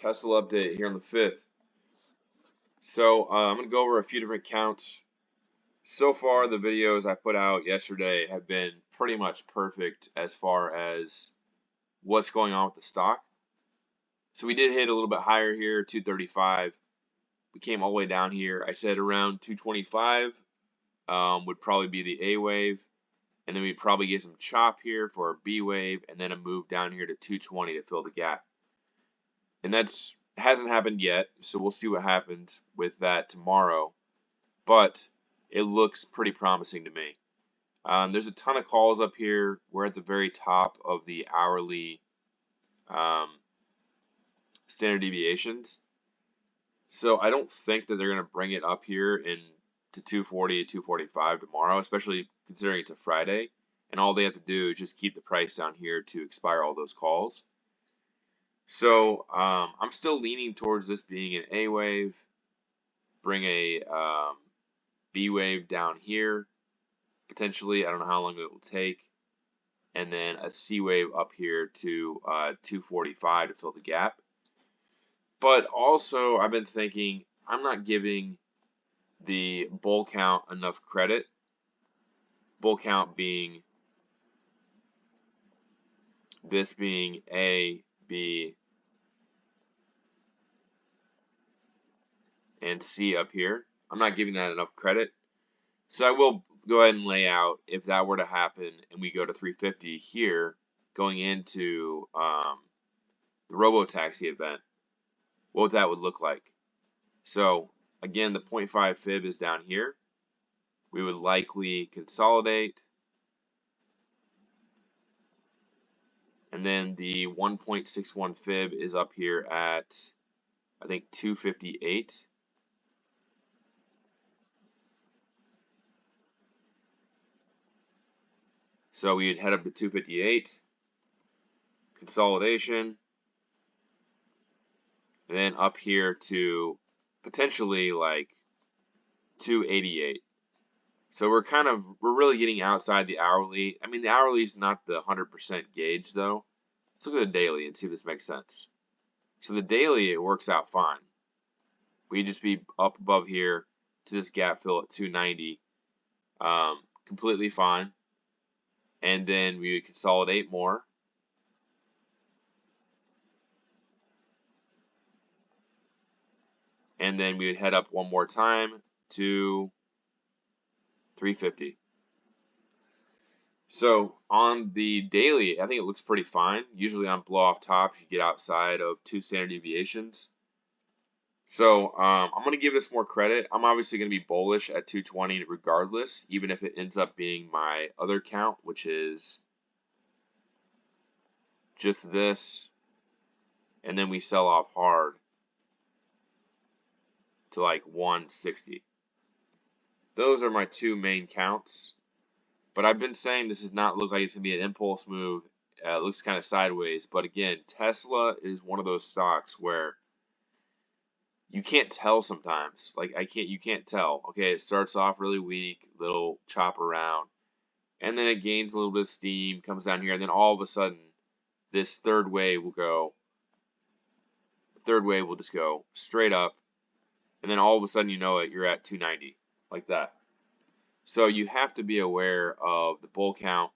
Tesla update here on the 5th. So I'm going to go over a few different counts. So far, the videos I put out yesterday have been pretty much perfect as far as what's going on with the stock. So we did hit a little bit higher here, 235. We came all the way down here. I said around 225 would probably be the A wave. And then we'd probably get some chop here for a B wave, and then a move down here to 220 to fill the gap. And that's hasn't happened yet, so we'll see what happens with that tomorrow. But it looks pretty promising to me. There's a ton of calls up here. We're at the very top of the hourly standard deviations. So I don't think that they're going to bring it up here to 240, 245 tomorrow, especially considering it's a Friday. And all they have to do is just keep the price down here to expire all those calls. So I'm still leaning towards this being an A wave, bring a B wave down here, potentially. I don't know how long it will take, and then a C wave up here to 245 to fill the gap. But also, I've been thinking I'm not giving the bull count enough credit. Bull count being this being A, B, and C up here. I'm not giving that enough credit. So I will go ahead and lay out if that were to happen and we go to 350 here going into the Robotaxi event, what that would look like. So again, the 0.5 fib is down here. We would likely consolidate. And then the 1.61 fib is up here at, I think, 258. So we'd head up to 258, consolidation, and then up here to potentially like 288. So we're really getting outside the hourly. I mean, the hourly is not the 100% gauge though. Let's look at the daily and see if this makes sense. So the daily, it works out fine. We'd just be up above here to this gap fill at 290, completely fine. And then we would consolidate more. And then we would head up one more time to 350. So on the daily, I think it looks pretty fine. Usually on blow off tops, you get outside of 2 standard deviations. So I'm going to give this more credit. I'm obviously going to be bullish at 220 regardless, even if it ends up being my other count, which is just this, and then we sell off hard to like 160. Those are my two main counts. But I've been saying this does not look like it's going to be an impulse move. It looks kind of sideways. But again, Tesla is one of those stocks where you can't tell sometimes. Like you can't tell. Okay, it starts off really weak, little chop around, and then it gains a little bit of steam, comes down here, and then all of a sudden, this third wave will go. The third wave will just go straight up, and then all of a sudden, you know it, you're at 290, like that. So you have to be aware of the bull count,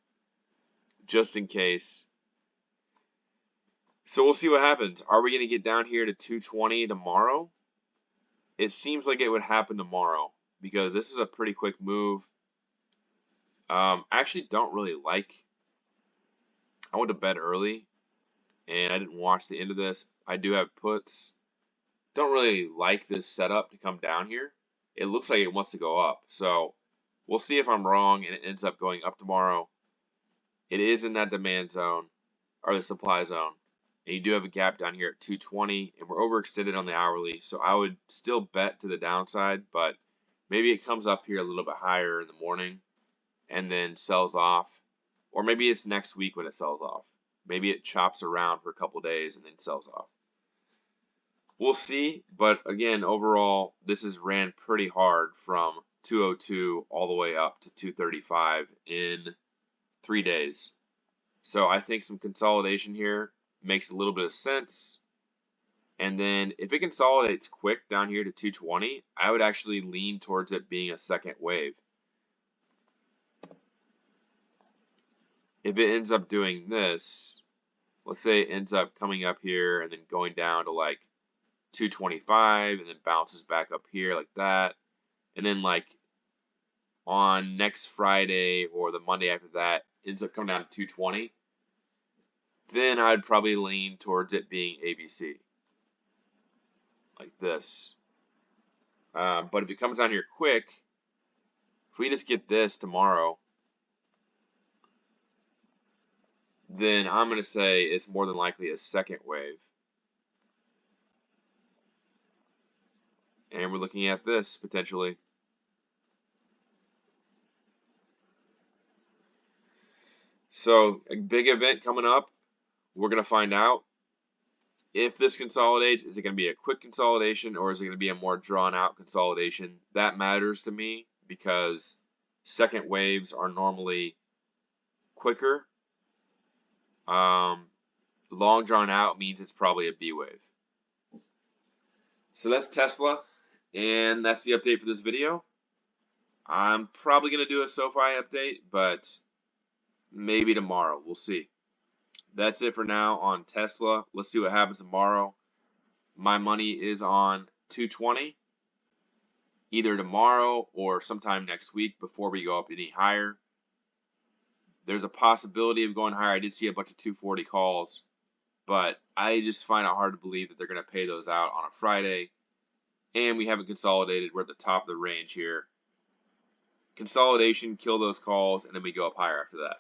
just in case. So we'll see what happens. Are we going to get down here to 220 tomorrow? It seems like it would happen tomorrow because this is a pretty quick move. I actually don't really like. I went to bed early and I didn't watch the end of this. I do have puts. Don't really like this setup to come down here. It looks like it wants to go up. So we'll see if I'm wrong and it ends up going up tomorrow. It is in that demand zone or the supply zone. And you do have a gap down here at 220, and we're overextended on the hourly, so I would still bet to the downside, but maybe it comes up here a little bit higher in the morning and then sells off, or maybe it's next week when it sells off. Maybe it chops around for a couple days and then sells off. We'll see, but again, overall, this has ran pretty hard from 202 all the way up to 235 in 3 days. So I think some consolidation here makes a little bit of sense, And then if it consolidates quick down here to 220, I would actually lean towards it being a second wave. If it ends up doing this, let's say it ends up coming up here and then going down to like 225 and then bounces back up here like that, and then like on next Friday or the Monday after that ends up coming down to 220, then I'd probably lean towards it being ABC like this. But if it comes down here quick, if we just get this tomorrow, then I'm going to say it's more than likely a second wave. And we're looking at this potentially. So a big event coming up. We're going to find out if this consolidates. Is it going to be a quick consolidation or is it going to be a more drawn out consolidation? That matters to me because second waves are normally quicker. Long drawn out means it's probably a B wave. So that's Tesla, and that's the update for this video. I'm probably going to do a SoFi update, but maybe tomorrow. We'll see. That's it for now on Tesla. Let's see what happens tomorrow. My money is on 220, either tomorrow or sometime next week before we go up any higher. There's a possibility of going higher. I did see a bunch of 240 calls, but I just find it hard to believe that they're going to pay those out on a Friday. And we haven't consolidated. We're at the top of the range here. Consolidation, kill those calls, and then we go up higher after that.